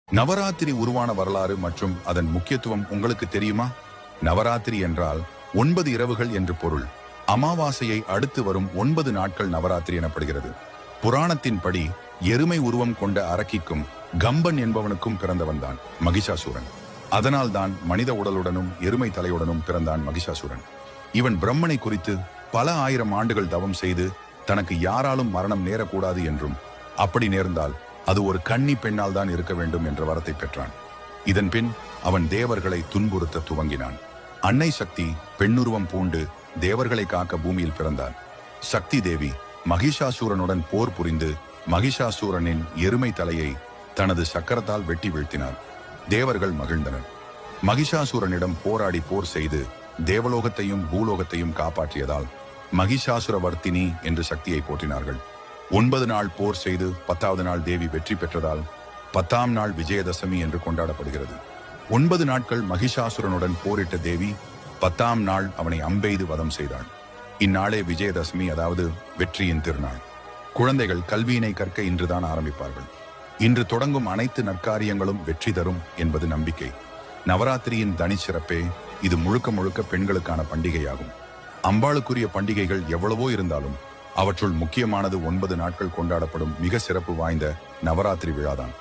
நவராத்திரி உருவான வரலாறு மற்றும் அதன் முக்கியத்துவம் உங்களுக்கு தெரியுமா? நவராத்திரி என்றால் 9 இரவுகள் என்று பொருள். அமாவாசையை அடுத்து வரும் 9 நாட்கள் நவராத்திரி எனப்படுகிறது. புராணத்தின்படி எருமை உருவம் கொண்ட அரக்கிக்கும் கம்பன் என்பவனுக்கும் பிறந்தவன்தான் மகிஷாசூரன். அதனால்தான் மனித உடலுடனும் எருமை தலையுடனும் பிறந்தான் மகிஷாசூரன். இவன் பிரம்மனை குறித்து பல ஆயிரம் ஆண்டுகள் தவம் செய்து தனக்கு யாராலும் மரணம் நேரக்கூடாது என்றும், அப்படி நேர்ந்தால் அது ஒரு கன்னி பெண்ணால் தான் இருக்க வேண்டும் என்ற வரத்தை பெற்றான். இதன் பின் அவன் தேவர்களை துன்புறுத்த துவங்கினான். அன்னை சக்தி பெண்ணுருவம் பூண்டு தேவர்களை காக்க பூமியில் பிறந்தார். சக்தி தேவி மகிஷாசூரனுடன் போர் புரிந்து மகிஷாசூரனின் எருமை தலையை தனது சக்கரத்தால் வெட்டி வீழ்த்தினார். தேவர்கள் மகிழ்ந்தனர். மகிஷாசூரனிடம் போராடி போர் செய்து தேவலோகத்தையும் பூலோகத்தையும் காப்பாற்றியதால் மகிஷாசுரவர்த்தினி என்று சக்தியை போற்றினார்கள். 9 நாள் போர் செய்து 10வது நாள் தேவி வெற்றி பெற்றதால் 10ஆம் நாள் விஜயதசமி என்று கொண்டாடப்படுகிறது. 9 நாட்கள் மகிஷாசுரனுடன் போரிட்ட தேவி 10ஆம் நாள் அவனை அம்பெய்து வதம் செய்தாள். இந்நாளே விஜயதசமி, அதாவது வெற்றியின் திருநாள். குழந்தைகள் கல்வியினை கற்க இன்றுதான் ஆரம்பிப்பார்கள். இன்று தொடங்கும் அனைத்து நற்காரியங்களும் வெற்றி தரும் என்பது நம்பிக்கை. நவராத்திரியின் தனி சிறப்பே இது முழுக்க முழுக்க பெண்களுக்கான பண்டிகையாகும். அம்பாளுக்குரிய பண்டிகைகள் எவ்வளவோ இருந்தாலும் அவற்றுள் முக்கியமானது 9 நாட்கள் கொண்டாடப்படும் மிக சிறப்பு வாய்ந்த நவராத்திரி விழாதான்.